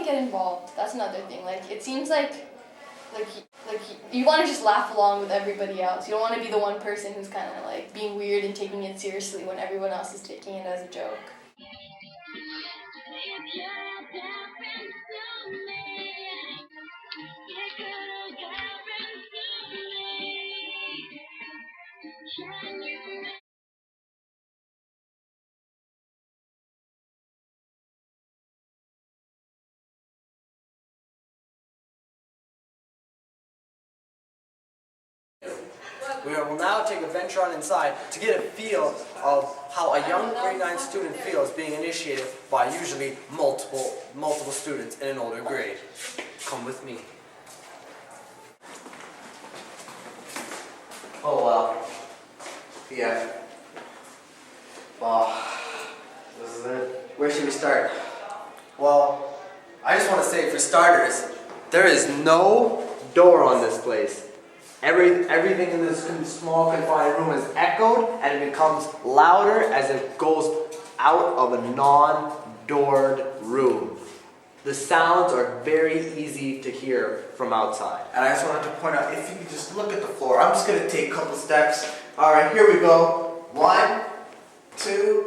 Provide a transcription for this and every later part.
to get involved. That's another thing. Like, it seems like you want to just laugh along with everybody else. You don't want to be the one person who's kind of like being weird and taking it seriously when everyone else is taking it as a joke. We will now take a venture on inside to get a feel of how a young grade 9 student feels being initiated by usually multiple students in an older grade. Come with me. Oh wow. Yeah. Wow. This is it. Where should we start? Well, I just want to say, for starters, there is no door on this place. Everything in this small confined room is echoed, and it becomes louder as it goes out of a non-doored room. The sounds are very easy to hear from outside. And I just wanted to point out, if you could just look at the floor. I'm just going to take a couple steps. Alright, here we go. 1, 2,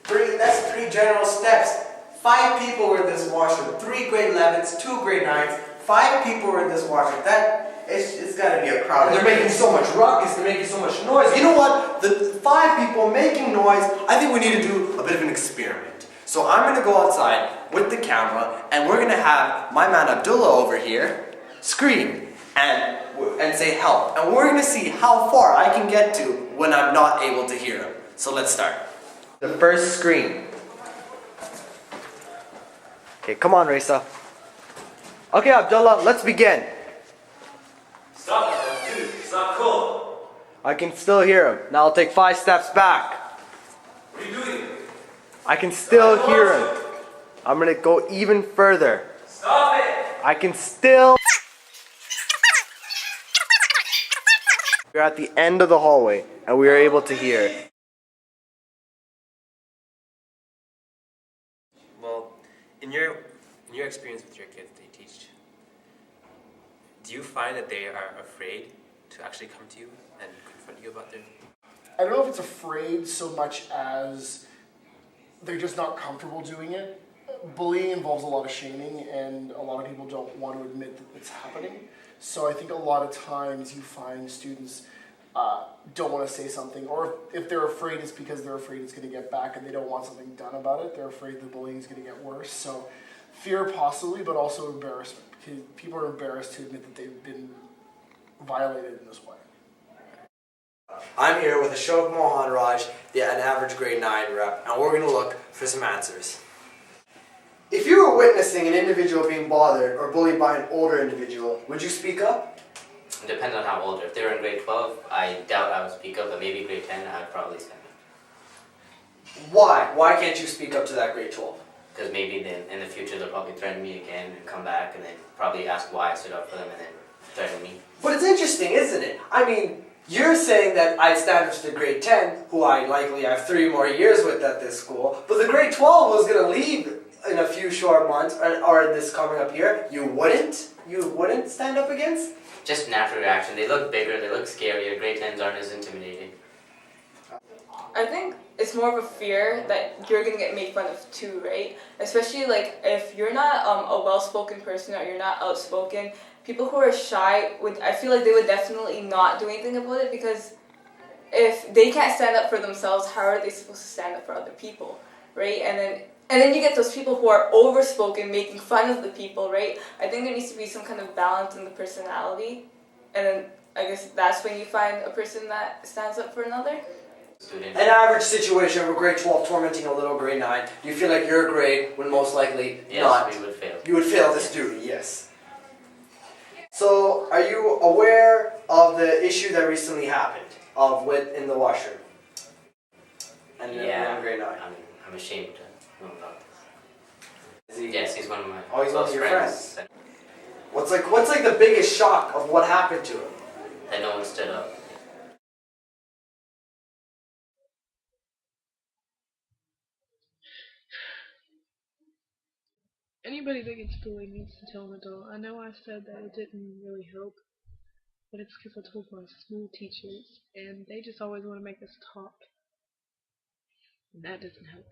3. That's 3 general steps. 5 people were in this washroom. 3 grade 11s, 2 grade 9s. 5 people were in this washroom. It's got to be a crowd. They're making so much ruckus, they're making so much noise. You know what? The 5 people making noise, I think we need to do a bit of an experiment. So I'm going to go outside with the camera, and we're going to have my man Abdullah over here scream and say help. And we're going to see how far I can get to when I'm not able to hear him. So let's start. The first scream. Okay, come on, Raisa. Okay, Abdullah, let's begin. Stop it, dude. It's not cool. I can still hear him. Now I'll take 5 steps back. What are you doing? I can still hear him. I'm gonna go even further. Stop it! I can still... We're at the end of the hallway, and we are able to hear. Well, in your experience with your kids they teach, do you find that they are afraid to actually come to you and confront you about their... I don't know if it's afraid so much as they're just not comfortable doing it. Bullying involves a lot of shaming, and a lot of people don't want to admit that it's happening. So I think a lot of times you find students don't want to say something, or if they're afraid, it's because they're afraid it's going to get back and they don't want something done about it. They're afraid the bullying is going to get worse. So fear possibly, but also embarrassment, because people are embarrassed to admit that they've been violated in this way. I'm here with Ashok Mohanraj, an average grade 9 rep, and we're going to look for some answers. If you were witnessing an individual being bothered or bullied by an older individual, would you speak up? It depends on how old. If they were in grade 12, I doubt I would speak up, but maybe grade 10, I'd probably stand up. Why? Why can't you speak up to that grade 12? Because maybe then in the future they'll probably threaten me again and come back and then probably ask why I stood up for them and then threaten me. But it's interesting, isn't it? I mean, you're saying that I'd stand up to the grade 10, who I likely have 3 more years with at this school, but the grade 12 was going to leave in a few short months, or this coming up here. You wouldn't stand up against? Just natural reaction. They look bigger, they look scarier. Grade 10s aren't as intimidating. I think it's more of a fear that you're gonna get made fun of too, right? Especially like if you're not a well-spoken person or you're not outspoken, people who are shy I feel like they would definitely not do anything about it, because if they can't stand up for themselves, how are they supposed to stand up for other people, right? And then you get those people who are overspoken, making fun of the people, right? I think there needs to be some kind of balance in the personality, and then I guess that's when you find a person that stands up for another. Student. An average situation of a grade 12 tormenting a little grade 9, do you feel like your grade would most likely not? Yes, we would fail. You would fail this duty, yes. So, are you aware of the issue that recently happened in the washroom? And Yeah, in grade 9? I'm ashamed to know about this. Is he, Yes, he's one of my Oh, he's one of close your friends. What's like the biggest shock of what happened to him? That no one stood up. Anybody that gets bullied needs to tell an adult. I know I said that it didn't really help, but it's because I told my school teachers, and they just always want to make us talk, and that doesn't help.